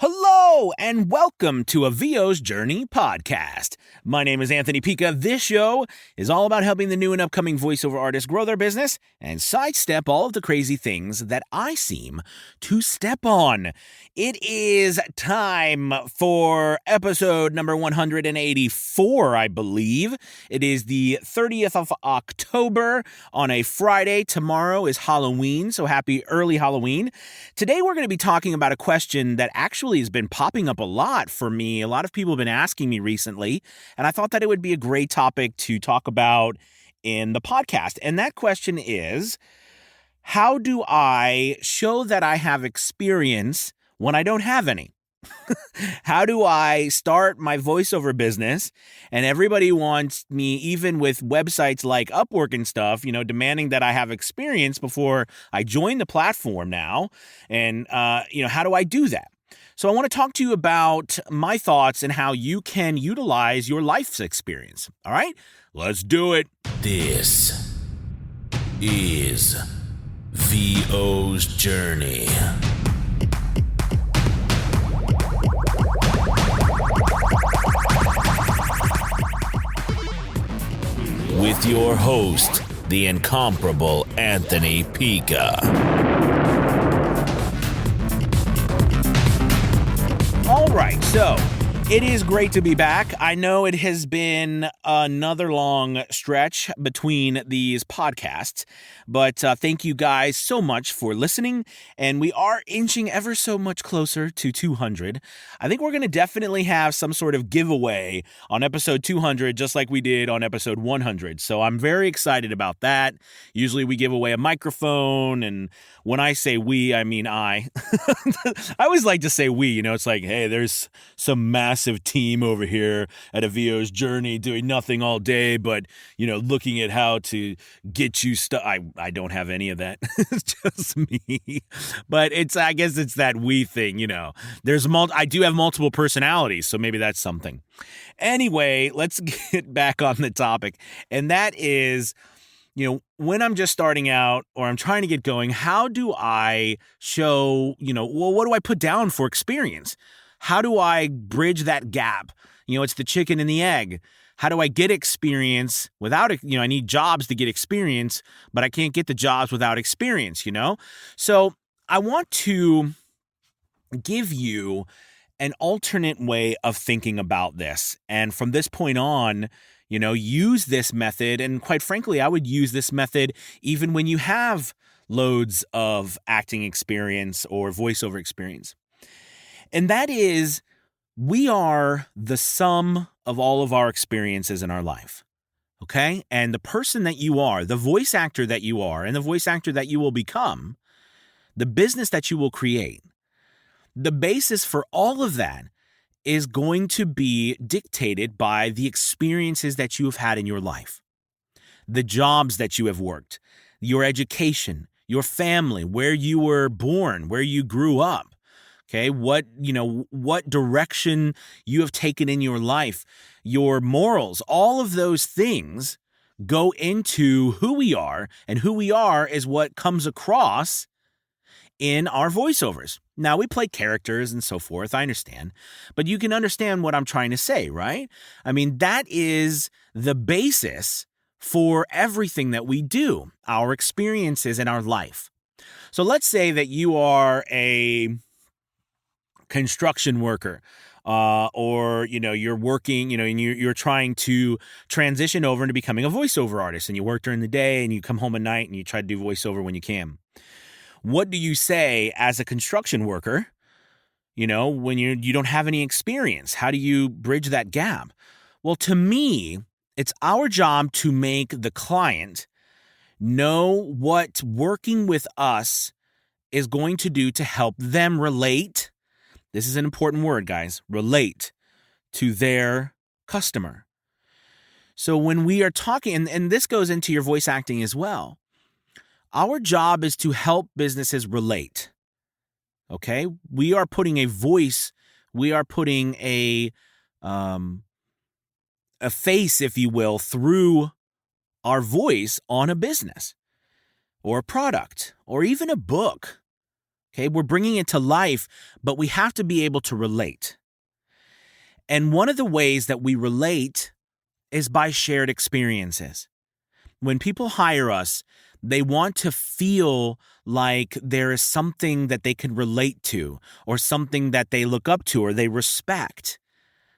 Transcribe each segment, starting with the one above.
Hello and welcome to a VO's Journey podcast. My name is Anthony Pica. This show is all about helping the new and upcoming voiceover artists grow their business and sidestep all of the crazy things that I seem to step on. It is time for episode number 184, I believe. It is the 30th of October on a Friday. Tomorrow is Halloween, so happy early Halloween. Today we're going to be talking about a question that actually has been popping up a lot for me. A lot of people have been asking me recently, and I thought that it would be a great topic to talk about in the podcast. And that question is, how do I show that I have experience when I don't have any? How do I start my voiceover business and everybody wants me, even with websites like Upwork and stuff, demanding that I have experience before I join the platform now? And, how do I do that? So I want to talk to you about my thoughts and how you can utilize your life's experience. All right, let's do it. This is VO's Journey. With your host, the incomparable Anthony Pica. All right, so it is great to be back. I know it has been another long stretch between these podcasts, but thank you guys so much for listening, and we are inching ever so much closer to 200. I think we're going to definitely have some sort of giveaway on episode 200, just like we did on episode 100, so I'm very excited about that. Usually we give away a microphone, and when I say we, I mean I. I always like to say we, it's like, hey, there's some massive team over here at a VO's Journey doing nothing all day, but, looking at how to get you stuff. I don't have any of that. It's just me. But I guess it's that we thing, I do have multiple personalities, so maybe that's something. Anyway, let's get back on the topic. And that is, when I'm just starting out or I'm trying to get going, how do I show, what do I put down for experience? How do I bridge that gap? It's the chicken and the egg. How do I get experience without, I need jobs to get experience, but I can't get the jobs without experience, So I want to give you an alternate way of thinking about this. And from this point on, use this method. And quite frankly, I would use this method even when you have loads of acting experience or voiceover experience. And that is, we are the sum of all of our experiences in our life, okay? And the person that you are, the voice actor that you are, and the voice actor that you will become, the business that you will create, the basis for all of that is going to be dictated by the experiences that you have had in your life, the jobs that you have worked, your education, your family, where you were born, where you grew up. Okay, what direction you have taken in your life, your morals, all of those things go into who we are, and who we are is what comes across in our voiceovers. Now, we play characters and so forth, I understand, but you can understand what I'm trying to say, right? I mean, that is the basis for everything that we do, our experiences in our life. So let's say that you are a construction worker, or you're working, and you're trying to transition over into becoming a voiceover artist, and you work during the day and you come home at night and you try to do voiceover when you can. What do you say as a construction worker, when you don't have any experience? How do you bridge that gap? Well, to me, it's our job to make the client know what working with us is going to do to help them relate. This is an important word, guys. Relate to their customer. So when we are talking, and this goes into your voice acting as well, our job is to help businesses relate. Okay? We are putting a voice, we are putting a face, if you will, through our voice on a business or a product or even a book. Okay, we're bringing it to life, but we have to be able to relate. And one of the ways that we relate is by shared experiences. When people hire us, they want to feel like there is something that they can relate to or something that they look up to or they respect.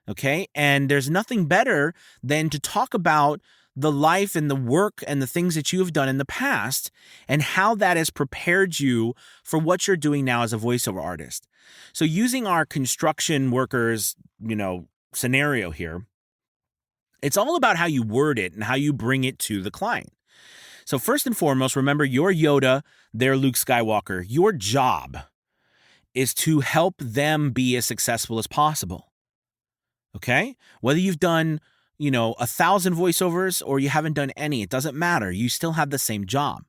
Okay? And there's nothing better than to talk about the life and the work and the things that you have done in the past and how that has prepared you for what you're doing now as a voiceover artist. So using our construction workers, scenario here, it's all about how you word it and how you bring it to the client. So first and foremost, remember you're Yoda, they're Luke Skywalker. Your job is to help them be as successful as possible. Okay? Whether you've done 1,000 voiceovers or you haven't done any, it doesn't matter. You still have the same job.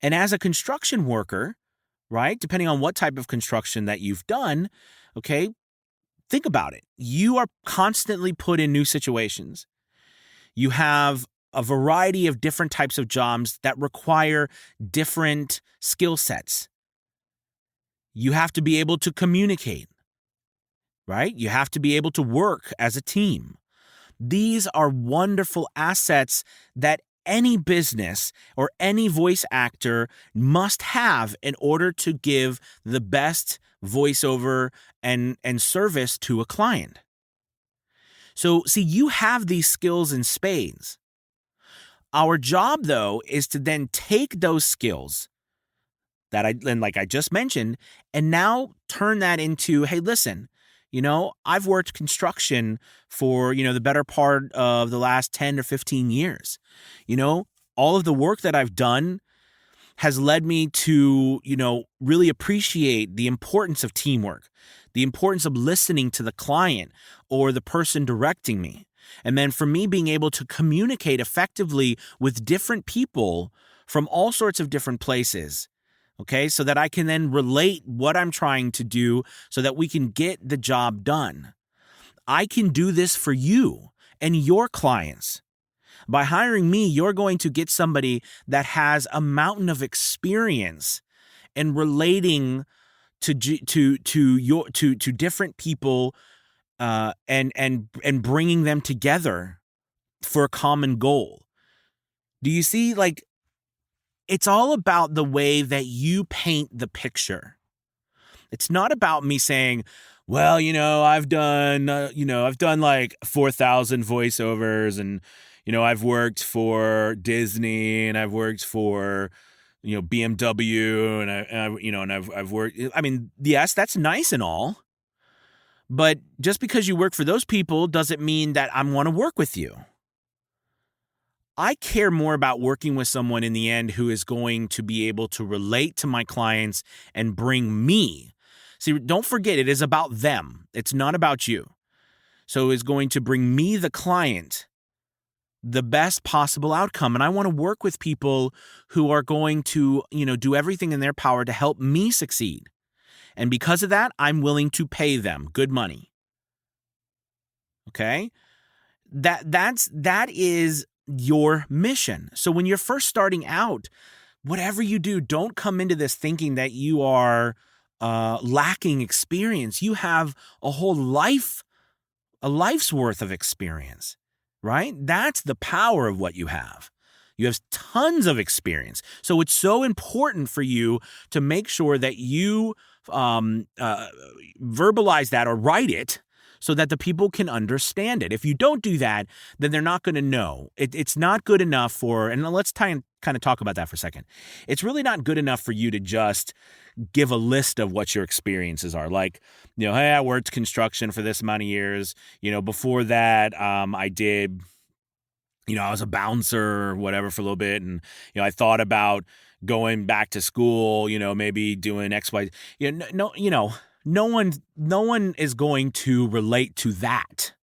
And as a construction worker, right, depending on what type of construction that you've done, okay, think about it. You are constantly put in new situations. You have a variety of different types of jobs that require different skill sets. You have to be able to communicate, right? You have to be able to work as a team. These are wonderful assets that any business or any voice actor must have in order to give the best voiceover and service to a client. So, see, you have these skills in spades. Our job, though, is to then take those skills like I just mentioned, and now turn that into, hey, listen, I've worked construction for, the better part of the last 10 or 15 years. All of the work that I've done has led me to, really appreciate the importance of teamwork, the importance of listening to the client or the person directing me. And then for me being able to communicate effectively with different people from all sorts of different places. Okay, so that I can then relate what I'm trying to do so that we can get the job done. I can do this for you and your clients. By hiring me, you're going to get somebody that has a mountain of experience in relating to different people and bringing them together for a common goal. Do you see, it's all about the way that you paint the picture. It's not about me saying, well, I've done like 4,000 voiceovers and, I've worked for Disney and I've worked for, BMW and I've worked, yes, that's nice and all. But just because you work for those people doesn't mean that I want to work with you. I care more about working with someone in the end who is going to be able to relate to my clients and bring me. See, don't forget, it is about them. It's not about you. So it's going to bring me, the client, the best possible outcome. And I want to work with people who are going to, do everything in their power to help me succeed. And because of that, I'm willing to pay them good money. Okay? That is your mission. So when you're first starting out, whatever you do, don't come into this thinking that you are lacking experience. You have a life's worth of experience, right? That's the power of what you have. You have tons of experience. So it's so important for you to make sure that you verbalize that or write it so that the people can understand it. If you don't do that, then they're not going to know. It's not good enough for, and let's kind of talk about that for a second. It's really not good enough for you to just give a list of what your experiences are. Like, hey, I worked construction for this amount of years. Before that, I did, I was a bouncer or whatever for a little bit. And, I thought about going back to school, maybe doing X, Y. No one is going to relate to that.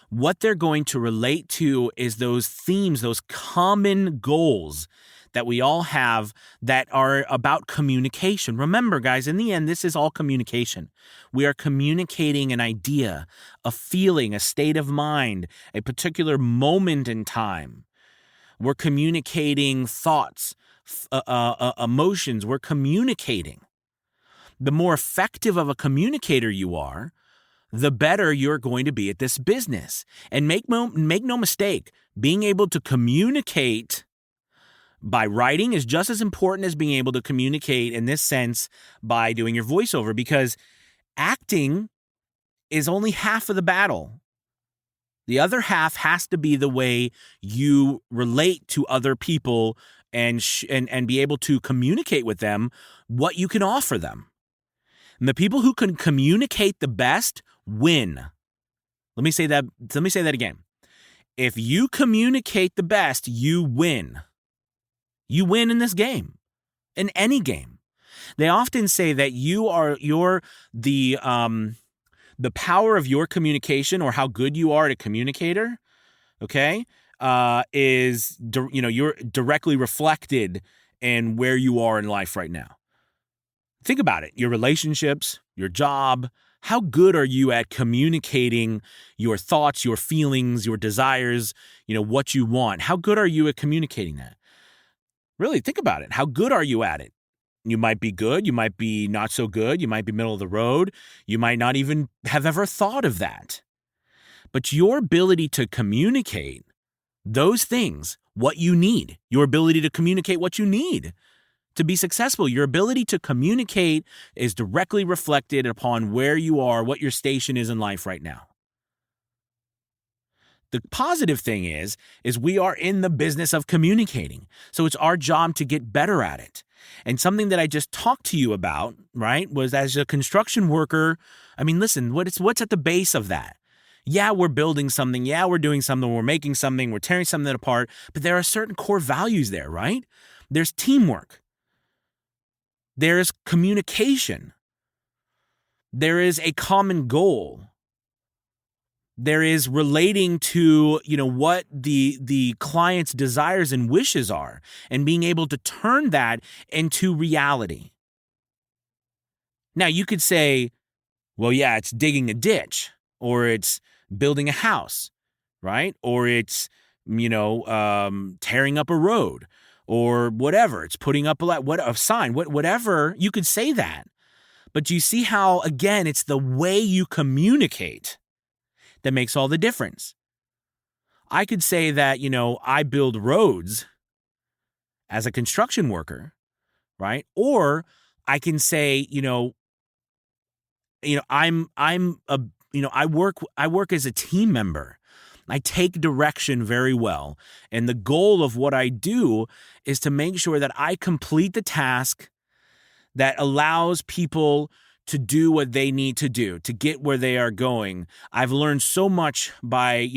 What they're going to relate to is those themes, those common goals that we all have that are about communication. Remember, guys, in the end, this is all communication. We are communicating an idea, a feeling, a state of mind, a particular moment in time. We're communicating thoughts, emotions. We're communicating. the more effective of a communicator you are, the better you're going to be at this business. And make no mistake, being able to communicate by writing is just as important as being able to communicate in this sense by doing your voiceover, because acting is only half of the battle. The other half has to be the way you relate to other people and be able to communicate with them what you can offer them. And the people who can communicate the best win. Let me say that again. If you communicate the best, you win. You win in this game, in any game. They often say that you're the power of your communication, or how good you are at a communicator, okay, is you're directly reflected in where you are in life right now. Think about it. Your relationships, your job. How good are you at communicating your thoughts, your feelings, your desires, what you want? How good are you at communicating that? Really, think about it. How good are you at it? You might be good. You might be not so good. You might be middle of the road. You might not even have ever thought of that. But your ability to communicate those things, what you need, your ability to communicate what you need to be successful, your ability to communicate is directly reflected upon where you are, what your station is in life right now. The positive thing is we are in the business of communicating. So it's our job to get better at it. And something that I just talked to you about, right, was as a construction worker, I mean, listen, what's at the base of that? Yeah, we're building something. Yeah, we're doing something. We're making something. We're tearing something apart. But there are certain core values there, right? There's teamwork. There's communication. There is a common goal. There is relating to, what the client's desires and wishes are, and being able to turn that into reality. Now, you could say, well, yeah, it's digging a ditch, or it's building a house, right? Or it's, tearing up a road, or whatever. It's putting up a sign, whatever. You could say that. But you see how, again, it's the way you communicate that makes all the difference. I could say that, I build roads as a construction worker, right? Or I can say, I work as a team member. I take direction very well. And the goal of what I do is to make sure that I complete the task that allows people to do what they need to do to get where they are going. I've learned so much by,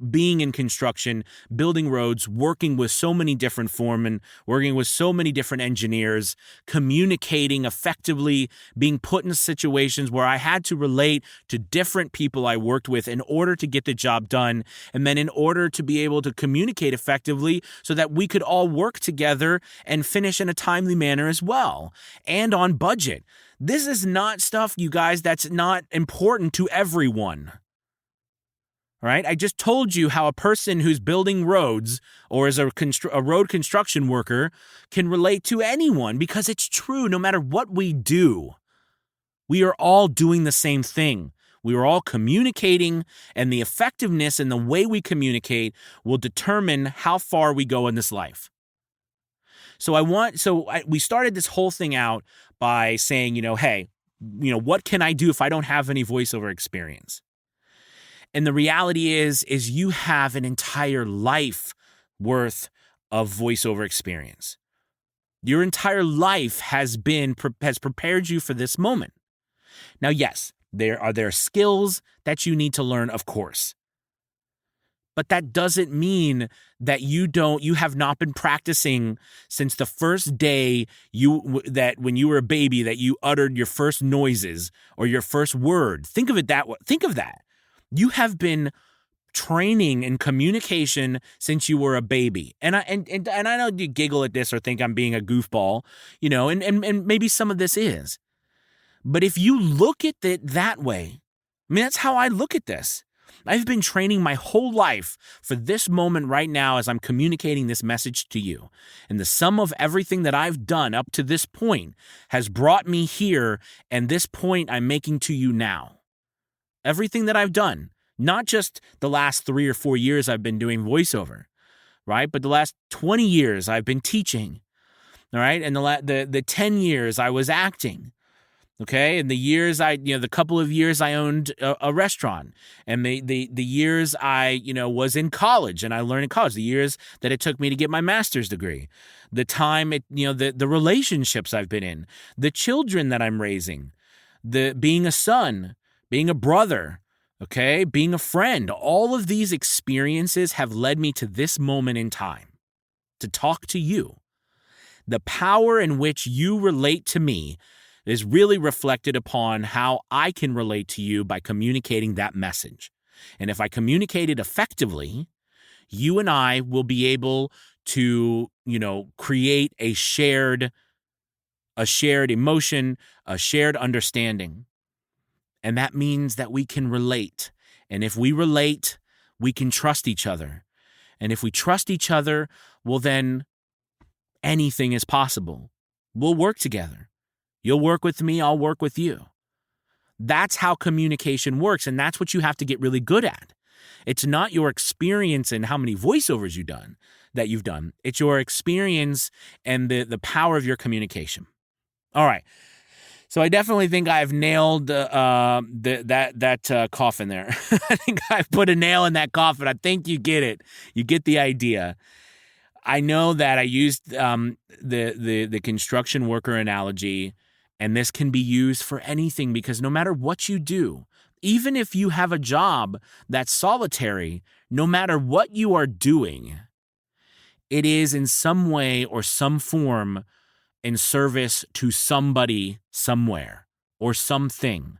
being in construction, building roads, working with so many different foremen, working with so many different engineers, communicating effectively, being put in situations where I had to relate to different people I worked with in order to get the job done, and then in order to be able to communicate effectively so that we could all work together and finish in a timely manner as well, and on budget. This is not stuff, you guys, that's not important to everyone. All right? I just told you how a person who's building roads or is a road construction worker can relate to anyone, because it's true. No matter what we do, we are all doing the same thing. We are all communicating, and the effectiveness and the way we communicate will determine how far we go in this life. We started this whole thing out by saying, hey, what can I do if I don't have any voiceover experience? And the reality is you have an entire life worth of voiceover experience. Your entire life has prepared you for this moment. Now, yes, there are skills that you need to learn, of course. But that doesn't mean that you have not been practicing since the first day that when you were a baby, that you uttered your first noises or your first word. Think of it that way. Think of that. You have been training in communication since you were a baby. And I know you giggle at this or think I'm being a goofball, and maybe some of this is. But if you look at it that way, I mean, that's how I look at this. I've been training my whole life for this moment right now as I'm communicating this message to you. And the sum of everything that I've done up to this point has brought me here, and this point I'm making to you now. Everything that I've done, not just the last 3 or 4 years I've been doing voiceover, right? But the last 20 years I've been teaching, all right? And the 10 years I was acting. Okay, and the years the couple of years I owned a restaurant, and the years I, was in college and I learned in college, the years that it took me to get my master's degree, the time the relationships I've been in, the children that I'm raising, the being a son, being a brother, okay, being a friend, all of these experiences have led me to this moment in time to talk to you. The power in which you relate to me is really reflected upon how I can relate to you by communicating that message. And if I communicate it effectively, you and I will be able to, create a shared emotion, a shared understanding. And that means that we can relate. And if we relate, we can trust each other. And if we trust each other, well, then anything is possible. We'll work together. You'll work with me, I'll work with you. That's how communication works, and that's what you have to get really good at. It's not your experience and how many voiceovers you've done. It's your experience and the power of your communication. All right. So I definitely think I've nailed that coffin there. I think I've put a nail in that coffin. I think you get it. You get the idea. I know that I used the construction worker analogy, and this can be used for anything because no matter what you do, even if you have a job that's solitary, no matter what you are doing, it is in some way or some form in service to somebody somewhere or something.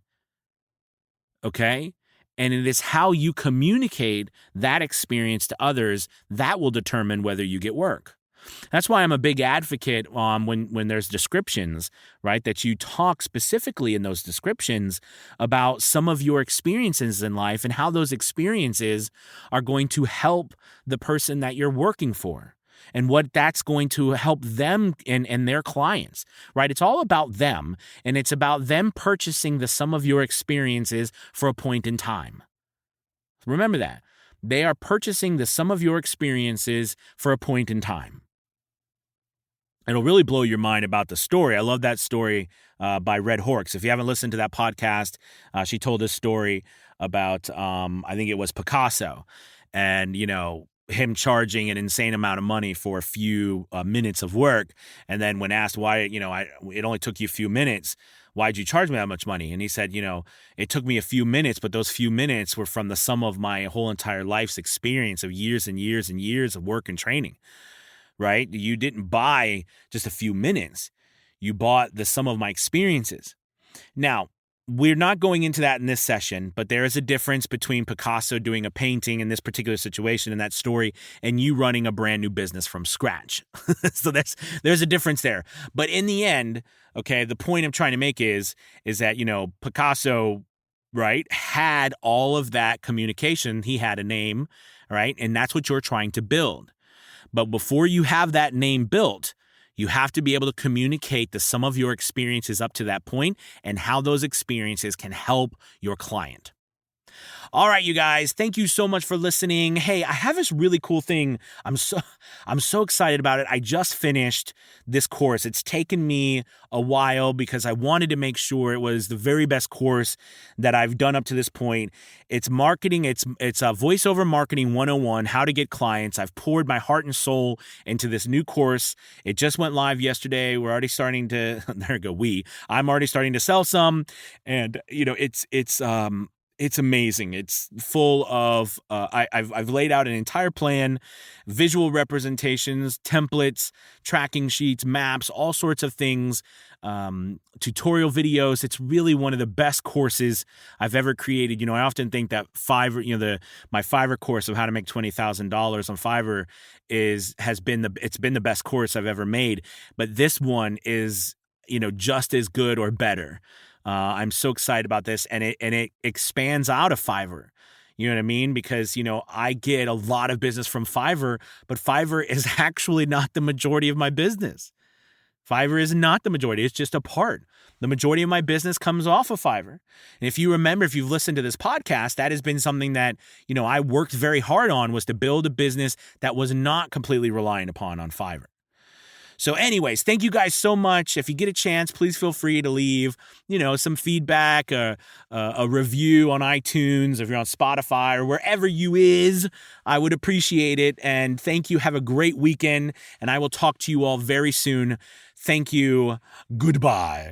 Okay? And it is how you communicate that experience to others that will determine whether you get work. That's why I'm a big advocate when there's descriptions, right, that you talk specifically in those descriptions about some of your experiences in life and how those experiences are going to help the person that you're working for and what that's going to help them and their clients, right? It's all about them, and it's about them purchasing the sum of your experiences for a point in time. Remember that. They are purchasing the sum of your experiences for a point in time. It'll really blow your mind about the story. I love that story by Red Horks. If you haven't listened to that podcast, she told this story about, I think it was Picasso, and, him charging an insane amount of money for a few minutes of work. And then when asked why, it only took you a few minutes, why'd you charge me that much money? And he said, it took me a few minutes, but those few minutes were from the sum of my whole entire life's experience of years and years and years of work and training. Right? You didn't buy just a few minutes. You bought the sum of my experiences. Now, we're not going into that in this session, but there is a difference between Picasso doing a painting in this particular situation in that story and you running a brand new business from scratch. So there's a difference there. But in the end, okay, the point I'm trying to make is that, Picasso, right, had all of that communication. He had a name, right? And that's what you're trying to build. But before you have that name built, you have to be able to communicate the sum of your experiences up to that point and how those experiences can help your client. All right, you guys, thank you so much for listening. Hey, I have this really cool thing. I'm so excited about it. I just finished this course. It's taken me a while because I wanted to make sure it was the very best course that I've done up to this point. It's marketing. It's a voiceover marketing 101, how to get clients. I've poured my heart and soul into this new course. It just went live yesterday. We're already starting to, I'm already starting to sell some, and it's amazing. It's full of, I've laid out an entire plan, visual representations, templates, tracking sheets, maps, all sorts of things, tutorial videos. It's really one of the best courses I've ever created. I often think that Fiverr, my Fiverr course of how to make $20,000 on Fiverr it's been the best course I've ever made. But this one is, just as good or better. I'm so excited about this, and it expands out of Fiverr. You know what I mean? Because, I get a lot of business from Fiverr, but Fiverr is actually not the majority of my business. Fiverr is not the majority. It's just a part. The majority of my business comes off of Fiverr. And if you remember, if you've listened to this podcast, that has been something that, I worked very hard on, was to build a business that was not completely reliant upon on Fiverr. So anyways, thank you guys so much. If you get a chance, please feel free to leave, some feedback, a review on iTunes, if you're on Spotify or wherever you is. I would appreciate it. And thank you. Have a great weekend. And I will talk to you all very soon. Thank you. Goodbye.